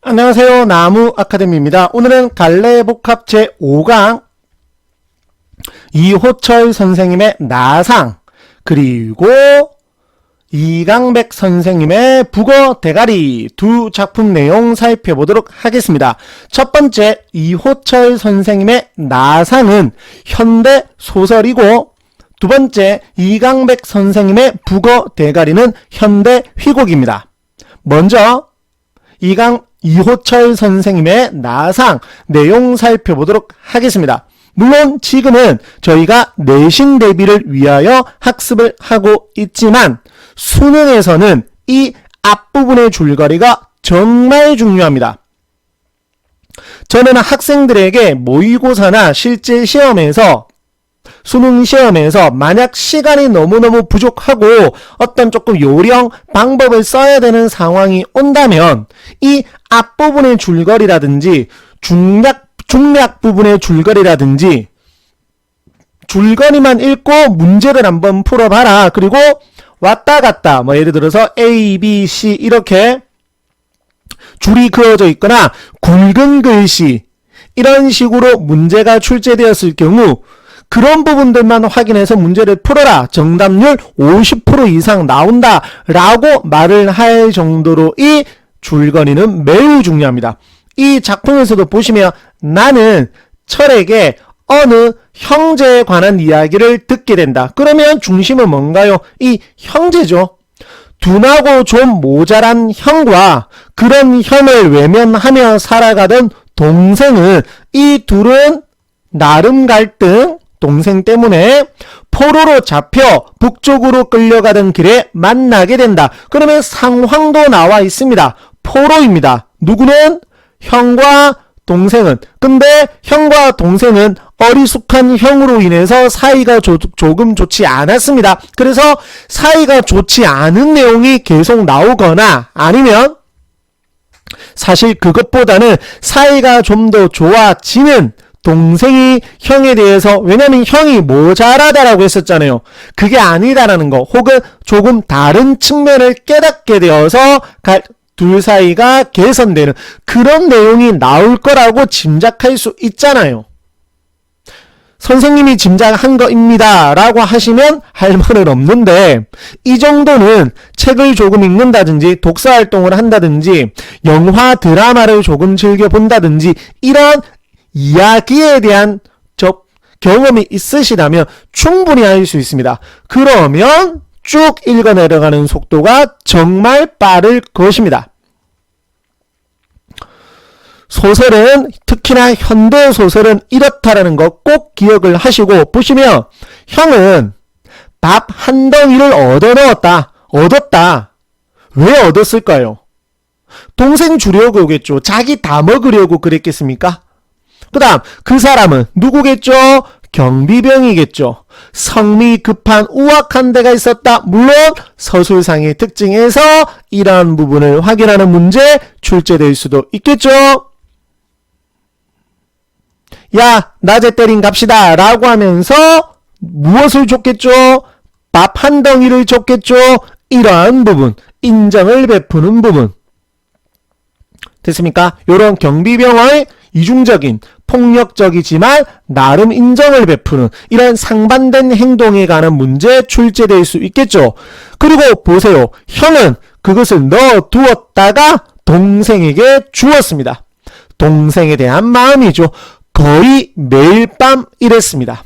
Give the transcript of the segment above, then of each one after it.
안녕하세요. 나무 아카데미입니다. 오늘은 갈래복합 제5강 이호철 선생님의 나상 그리고 이강백 선생님의 북어 대가리 두 작품 내용 살펴보도록 하겠습니다. 첫 번째 이호철 선생님의 나상은 현대 소설이고 두 번째 이강백 선생님의 북어 대가리는 현대 희곡입니다. 먼저 이호철 선생님의 나상 내용 살펴보도록 하겠습니다. 물론 지금은 저희가 내신 대비를 위하여 학습을 하고 있지만 수능에서는 이 앞부분의 줄거리가 정말 중요합니다. 저는 학생들에게 모의고사나 실제 시험에서 수능 시험에서 만약 시간이 너무너무 부족하고 어떤 조금 요령, 방법을 써야 되는 상황이 온다면 이 앞부분의 줄거리라든지 중략 부분의 줄거리라든지 줄거리만 읽고 문제를 한번 풀어봐라. 그리고 왔다 갔다 예를 들어서 A, B, C 이렇게 줄이 그어져 있거나 굵은 글씨 이런 식으로 문제가 출제되었을 경우 그런 부분들만 확인해서 문제를 풀어라. 정답률 50% 이상 나온다. 라고 말을 할 정도로 이 줄거리는 매우 중요합니다. 이 작품에서도 보시면 나는 철에게 어느 형제에 관한 이야기를 듣게 된다. 그러면 중심은 뭔가요? 이 형제죠. 둔하고 좀 모자란 형과 그런 형을 외면하며 살아가던 동생은 이 둘은 나름 갈등 동생 때문에 포로로 잡혀 북쪽으로 끌려가던 길에 만나게 된다. 그러면 상황도 나와 있습니다. 포로입니다. 누구는? 형과 동생은. 근데 형과 동생은 어리숙한 형으로 인해서 사이가 조금 좋지 않았습니다. 그래서 사이가 좋지 않은 내용이 계속 나오거나 아니면 사실 그것보다는 사이가 좀 더 좋아지는 동생이 형에 대해서 왜냐면 형이 모자라다라고 했었잖아요. 그게 아니다라는 거 혹은 조금 다른 측면을 깨닫게 되어서 둘 사이가 개선되는 그런 내용이 나올 거라고 짐작할 수 있잖아요. 선생님이 짐작한 거입니다 라고 하시면 할 말은 없는데 이 정도는 책을 조금 읽는다든지 독서활동을 한다든지 영화 드라마를 조금 즐겨본다든지 이런 이야기에 대한 경험이 있으시다면 충분히 할 수 있습니다. 그러면 쭉 읽어 내려가는 속도가 정말 빠를 것입니다. 소설은 특히나 현대소설은 이렇다라는 거 꼭 기억을 하시고 보시면 형은 밥 한 덩이를 얻었다. 왜 얻었을까요? 동생 주려고 오겠죠. 자기 다 먹으려고 그랬겠습니까? 그 다음 그 사람은 누구겠죠? 경비병이겠죠. 성미 급한 우악한 데가 있었다. 물론 서술상의 특징에서 이러한 부분을 확인하는 문제 출제될 수도 있겠죠. 야 낮에 때린 갑시다 라고 하면서 무엇을 줬겠죠? 밥 한 덩이를 줬겠죠. 이러한 부분 인정을 베푸는 부분 됐습니까? 요런 경비병의 이중적인 폭력적이지만 나름 인정을 베푸는 이런 상반된 행동에 관한 문제 출제될 수 있겠죠. 그리고 보세요. 형은 그것을 넣어두었다가 동생에게 주었습니다. 동생에 대한 마음이죠. 거의 매일 밤 이랬습니다.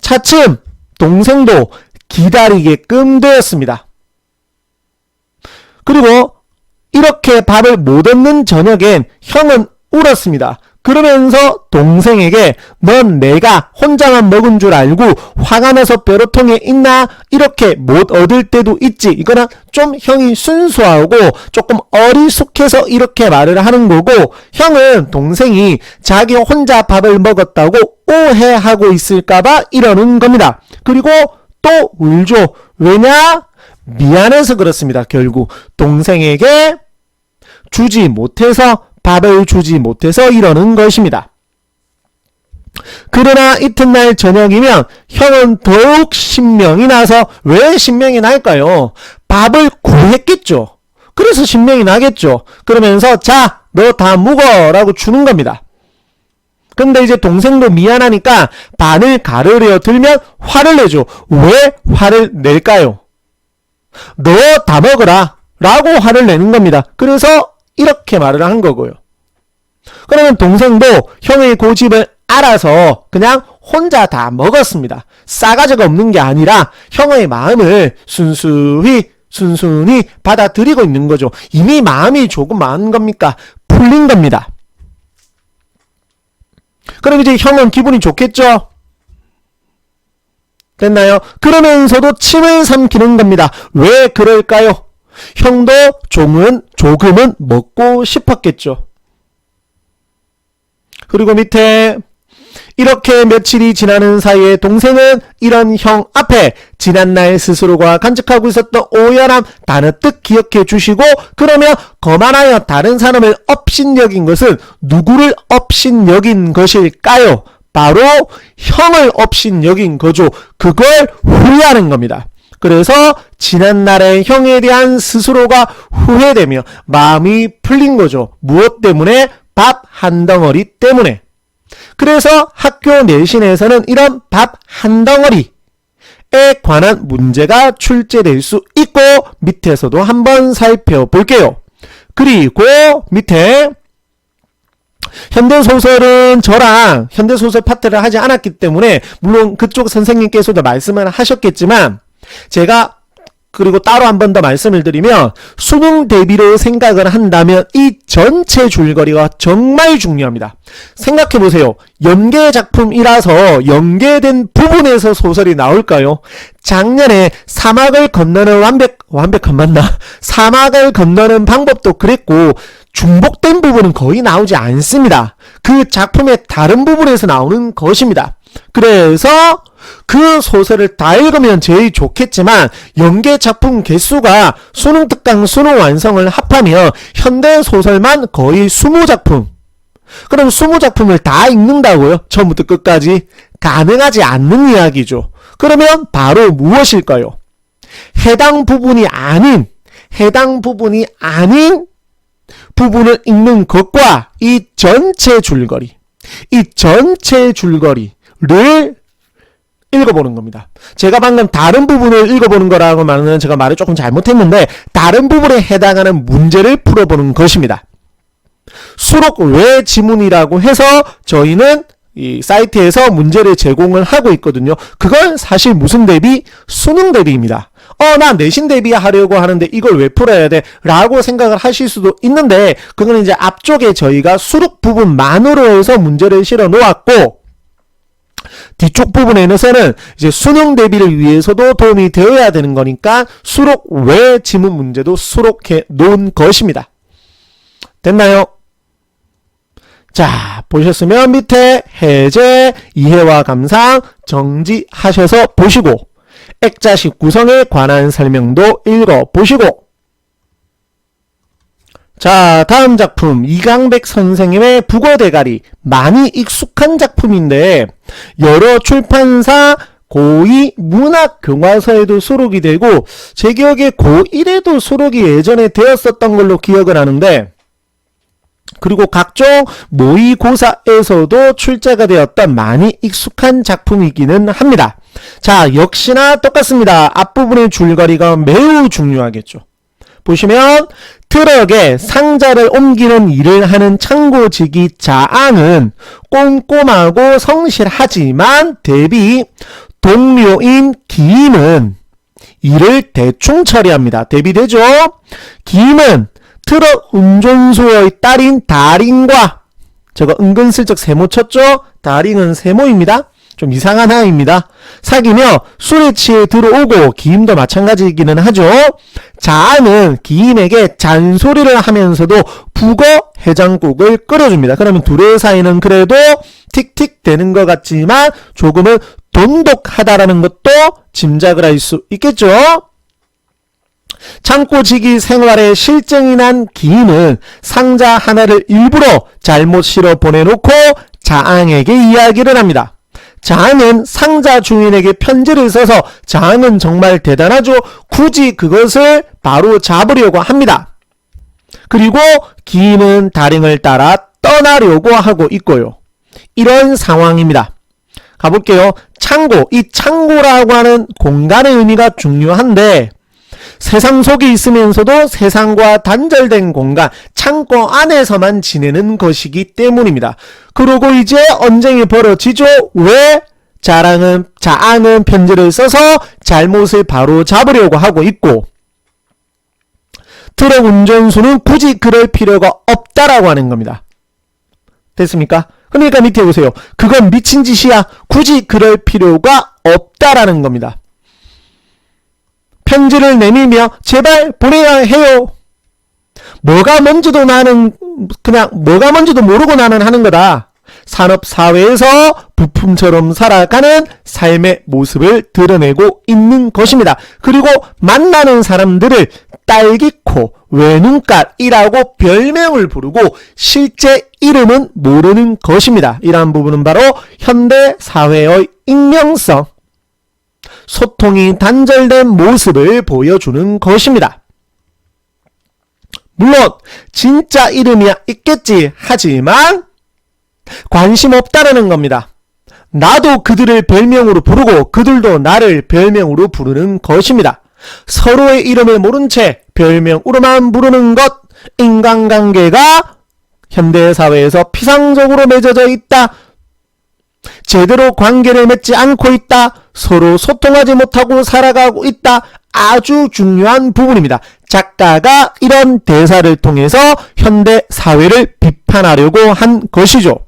차츰 동생도 기다리게끔 되었습니다. 그리고 이렇게 밥을 못 얻는 저녁엔 형은 울었습니다. 그러면서 동생에게 넌 내가 혼자만 먹은 줄 알고 화가 나서 벼르통에 있나? 이렇게 못 얻을 때도 있지. 이거는 좀 형이 순수하고 조금 어리숙해서 이렇게 말을 하는 거고 형은 동생이 자기 혼자 밥을 먹었다고 오해하고 있을까봐 이러는 겁니다. 그리고 또 울죠. 왜냐? 미안해서 그렇습니다. 결국 동생에게 밥을 주지 못해서 이러는 것입니다. 그러나 이튿날 저녁이면 형은 더욱 신명이 나서 왜 신명이 날까요? 밥을 구했겠죠. 그래서 신명이 나겠죠. 그러면서 자 너 다 묵어 라고 주는 겁니다. 근데 이제 동생도 미안하니까 반을 가르려 들면 화를 내죠. 왜 화를 낼까요? 너 다 먹어라 라고 화를 내는 겁니다. 그래서 이렇게 말을 한 거고요. 그러면 동생도 형의 고집을 알아서 그냥 혼자 다 먹었습니다. 싸가지가 없는 게 아니라 형의 마음을 순순히 받아들이고 있는 거죠. 이미 마음이 조금 많은 겁니까? 풀린 겁니다. 그럼 이제 형은 기분이 좋겠죠? 됐나요? 그러면서도 침을 삼키는 겁니다. 왜 그럴까요? 형도 조금은 먹고 싶었겠죠. 그리고 밑에 이렇게 며칠이 지나는 사이에 동생은 이런 형 앞에 지난날 스스로가 간직하고 있었던 오열함 단어뜻 기억해 주시고, 그러면 거만하여 다른 사람을 업신여긴 것은 누구를 업신여긴 것일까요? 바로 형을 업신여긴 거죠. 그걸 후회하는 겁니다. 그래서 지난날의 형에 대한 스스로가 후회되며 마음이 풀린 거죠. 무엇 때문에? 밥 한 덩어리 때문에. 그래서 학교 내신에서는 이런 밥 한 덩어리에 관한 문제가 출제될 수 있고, 밑에서도 한번 살펴볼게요. 그리고 밑에 현대소설은 저랑 현대소설 파트를 하지 않았기 때문에 물론 그쪽 선생님께서도 말씀을 하셨겠지만, 제가 그리고 따로 한 번 더 말씀을 드리면, 수능 대비로 생각을 한다면 이 전체 줄거리가 정말 중요합니다. 생각해보세요. 연계 작품이라서 연계된 부분에서 소설이 나올까요? 작년에 사막을 건너는 완벽한 맞나? 사막을 건너는 방법도 그랬고, 중복된 부분은 거의 나오지 않습니다. 그 작품의 다른 부분에서 나오는 것입니다. 그래서 그 소설을 다 읽으면 제일 좋겠지만, 연계 작품 개수가 수능 특강 수능 완성을 합하면 현대소설만 거의 20작품. 그럼 20작품을 다 읽는다고요? 처음부터 끝까지? 가능하지 않는 이야기죠. 그러면 바로 무엇일까요? 해당 부분이 아닌 부분을 읽는 것과 이 전체 줄거리를 읽어보는 겁니다. 제가 방금 다른 부분을 읽어보는 거라고 말하는, 제가 말을 조금 잘못했는데 다른 부분에 해당하는 문제를 풀어보는 것입니다. 수록 외 지문이라고 해서 저희는 이 사이트에서 문제를 제공을 하고 있거든요. 그건 사실 무슨 대비? 수능 대비입니다. 나 내신 대비하려고 하는데 이걸 왜 풀어야 돼? 라고 생각을 하실 수도 있는데, 그건 이제 앞쪽에 저희가 수록 부분만으로 해서 문제를 실어 놓았고, 뒤쪽 부분에서는 이제 수능 대비를 위해서도 도움이 되어야 되는 거니까 수록 외 지문 문제도 수록해 놓은 것입니다. 됐나요? 자, 보셨으면 밑에 해제, 이해와 감상 정지하셔서 보시고, 액자식 구성에 관한 설명도 읽어보시고, 자, 다음 작품 이강백 선생님의 북어대가리. 많이 익숙한 작품인데 여러 출판사 고2 문학교과서에도 수록이 되고, 제 기억에 고1에도 수록이 예전에 되었었던 걸로 기억을 하는데, 그리고 각종 모의고사에서도 출제가 되었던 많이 익숙한 작품이기는 합니다. 자, 역시나 똑같습니다. 앞부분의 줄거리가 매우 중요하겠죠. 보시면 트럭에 상자를 옮기는 일을 하는 창고직이 자앙은 꼼꼼하고 성실하지만 대비 동료인 기임은 일을 대충 처리합니다. 대비되죠? 기임은 트럭 운전수의 딸인 다링과, 저거 은근슬쩍 세모 쳤죠? 다링은 세모입니다. 좀 이상한 아이입니다. 사귀며 술에 취해 들어오고, 기임도 마찬가지이기는 하죠. 자아는 기임에게 잔소리를 하면서도 북어 해장국을 끓여줍니다. 그러면 둘의 사이는 그래도 틱틱 되는 것 같지만 조금은 돈독하다라는 것도 짐작을 할 수 있겠죠. 창고지기 생활에 실증이 난 기임은 상자 하나를 일부러 잘못 실어 보내놓고 자앙에게 이야기를 합니다. 자앙은 상자 주인에게 편지를 써서, 자앙은 정말 대단하죠. 굳이 그것을 바로 잡으려고 합니다. 그리고 기인은 다링을 따라 떠나려고 하고 있고요. 이런 상황입니다. 가볼게요. 창고, 이 창고라고 하는 공간의 의미가 중요한데 세상 속에 있으면서도 세상과 단절된 공간, 창고 안에서만 지내는 것이기 때문입니다. 그러고 이제 언쟁이 벌어지죠. 왜? 자앙은 편지를 써서 잘못을 바로 잡으려고 하고 있고 트럭 운전수는 굳이 그럴 필요가 없다라고 하는 겁니다. 됐습니까? 그러니까 밑에 보세요. 그건 미친 짓이야. 굳이 그럴 필요가 없다라는 겁니다. 편지를 내밀며 제발 보내야 해요. 뭐가 뭔지도 모르고 나는 하는 거다. 산업사회에서 부품처럼 살아가는 삶의 모습을 드러내고 있는 것입니다. 그리고 만나는 사람들을 딸기코, 외눈깔이라고 별명을 부르고 실제 이름은 모르는 것입니다. 이러한 부분은 바로 현대사회의 익명성, 소통이 단절된 모습을 보여주는 것입니다. 물론 진짜 이름이야 있겠지 하지만 관심 없다라는 겁니다. 나도 그들을 별명으로 부르고 그들도 나를 별명으로 부르는 것입니다. 서로의 이름을 모른 채 별명으로만 부르는 것, 인간관계가 현대사회에서 피상적으로 맺어져 있다. 제대로 관계를 맺지 않고 있다. 서로 소통하지 못하고 살아가고 있다. 아주 중요한 부분입니다. 작가가 이런 대사를 통해서 현대사회를 비판하려고 한 것이죠.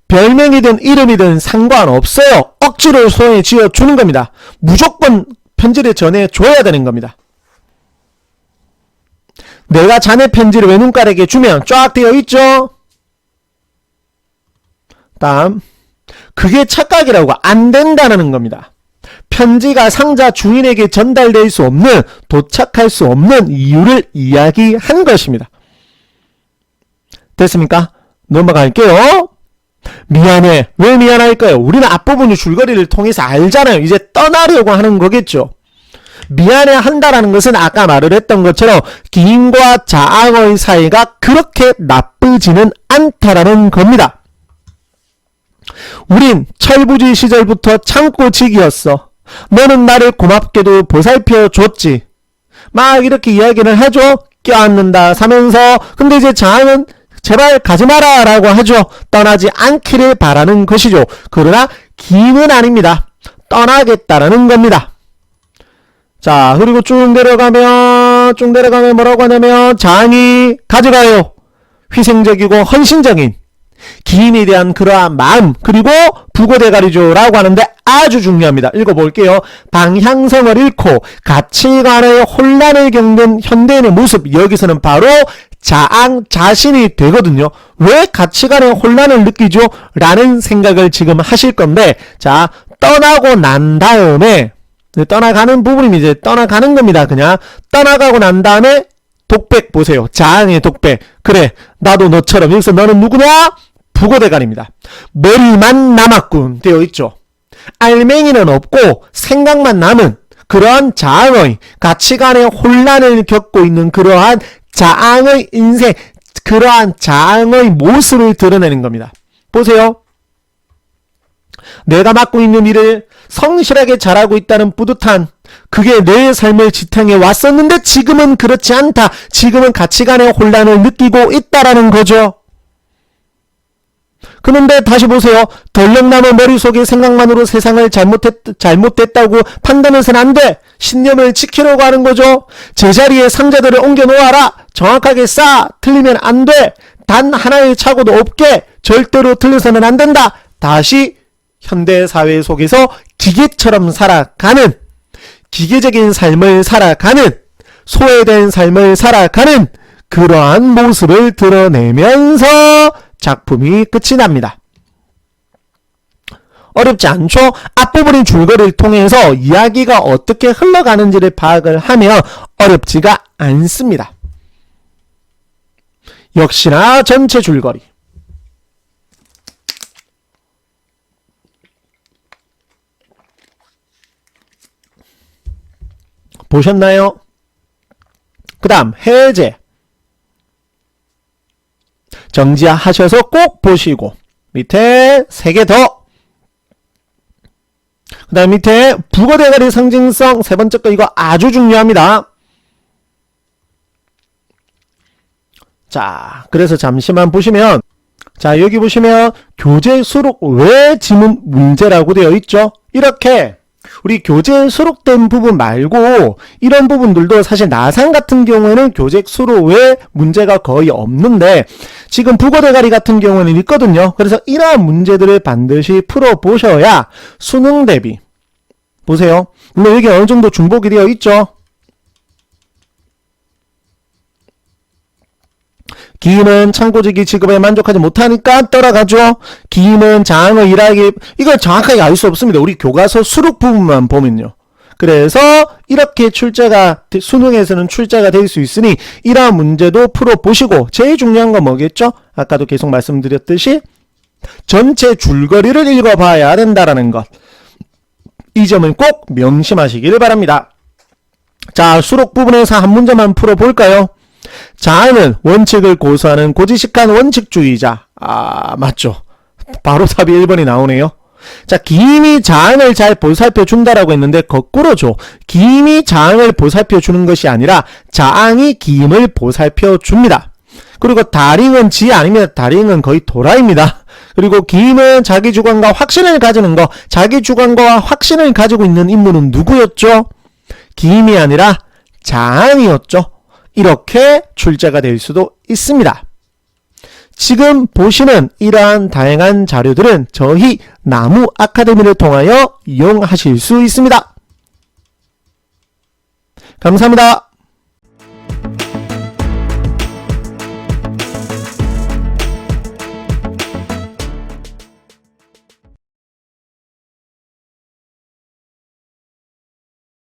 별명이든 이름이든 상관없어요. 억지로 손에 쥐어주는 겁니다. 무조건 편지를 전해줘야 되는 겁니다. 내가 자네 편지를 외눈깔에게 주면 쫙 되어 있죠. 다음, 그게 착각이라고 안 된다는 겁니다. 편지가 상자 주인에게 전달될 수 없는, 도착할 수 없는 이유를 이야기한 것입니다. 됐습니까? 넘어갈게요. 미안해. 왜 미안할까요? 우리는 앞부분이 줄거리를 통해서 알잖아요. 이제 떠나려고 하는 거겠죠. 미안해 한다라는 것은 아까 말을 했던 것처럼 기인과 자앙의 사이가 그렇게 나쁘지는 않다라는 겁니다. 우린 철부지 시절부터 창고직이었어. 너는 나를 고맙게도 보살펴 줬지. 막 이렇게 이야기를 하죠. 껴안는다 사면서. 근데 이제 자앙은 제발 가지 마라 라고 하죠. 떠나지 않기를 바라는 것이죠. 그러나 기인은 아닙니다. 떠나겠다라는 겁니다. 자, 그리고 쭉 내려가면 뭐라고 하냐면 자앙이 가져가요. 희생적이고 헌신적인 기인에 대한 그러한 마음, 그리고 부고대가리죠 라고 하는데 아주 중요합니다. 읽어볼게요. 방향성을 잃고 가치관의 혼란을 겪는 현대인의 모습, 여기서는 바로 자앙 자신이 되거든요. 왜 가치관의 혼란을 느끼죠? 라는 생각을 지금 하실 건데, 자, 떠나고 난 다음에 떠나가는 부분이 이제 떠나가는 겁니다. 그냥 떠나가고 난 다음에 독백 보세요. 자앙의 독백. 그래, 나도 너처럼. 여기서 너는 누구냐? 부고대가리입니다. 머리만 남았군 되어 있죠. 알맹이는 없고 생각만 남은 그러한 자앙의 가치관의 혼란을 겪고 있는 그러한 자앙의 인생, 그러한 자앙의 모습을 드러내는 겁니다. 보세요. 내가 맡고 있는 일을 성실하게 잘하고 있다는 뿌듯한, 그게 내 삶을 지탱해 왔었는데 지금은 그렇지 않다. 지금은 가치관의 혼란을 느끼고 있다라는 거죠. 그런데 다시 보세요. 덜렁 남은 머릿속의 생각만으로 세상을 잘못됐다고 판단해서는 안 돼. 신념을 지키려고 하는 거죠. 제자리에 상자들을 옮겨 놓아라. 정확하게 쌓아. 틀리면 안 돼. 단 하나의 착오도 없게. 절대로 틀려서는 안 된다. 다시 현대사회 속에서 기계처럼 살아가는, 기계적인 삶을 살아가는, 소외된 삶을 살아가는 그러한 모습을 드러내면서 작품이 끝이 납니다. 어렵지 않죠? 앞부분의 줄거리를 통해서 이야기가 어떻게 흘러가는지를 파악을 하면 어렵지가 않습니다. 역시나 전체 줄거리. 보셨나요? 그 다음 해제. 정지하셔서 꼭 보시고 밑에 3개 더. 그 다음 밑에 북어대가리 상징성 세 번째 거 이거 아주 중요합니다. 자, 그래서 잠시만 보시면 자, 여기 보시면 교재 수록 외 지문 문제라고 되어 있죠. 이렇게 우리 교재에 수록된 부분 말고 이런 부분들도 사실 나상 같은 경우에는 교재 수록 외 문제가 거의 없는데 지금 북어대가리 같은 경우는 있거든요. 그래서 이러한 문제들을 반드시 풀어보셔야 수능 대비 보세요. 물론 여기 어느 정도 중복이 되어 있죠. 기임은 창고지기 지급에 만족하지 못하니까 떠나가죠. 기임은 장의 일하기 이걸 정확하게 알 수 없습니다. 우리 교과서 수록 부분만 보면요. 그래서 이렇게 출제가 수능에서는 출제가 될 수 있으니 이러한 문제도 풀어보시고 제일 중요한 건 뭐겠죠? 아까도 계속 말씀드렸듯이 전체 줄거리를 읽어봐야 된다라는 것. 이 점을 꼭 명심하시길 바랍니다. 자, 수록 부분에서 한 문제만 풀어볼까요? 자아는 원칙을 고수하는 고지식한 원칙주의자. 아, 맞죠. 바로 답이 1번이 나오네요. 자, 기임이 자항을 잘 보살펴 준다라고 했는데 거꾸로죠. 기임이 자항을 보살펴 주는 것이 아니라 자항이 기임을 보살펴 줍니다. 그리고 다링은 지 아닙니다. 다링은 거의 도라입니다. 그리고 기임은 자기 주관과 확신을 가지는 거. 자기 주관과 확신을 가지고 있는 인물은 누구였죠? 기임이 아니라 자항이었죠. 이렇게 출제가 될 수도 있습니다. 지금 보시는 이러한 다양한 자료들은 저희 나무 아카데미를 통하여 이용하실 수 있습니다. 감사합니다.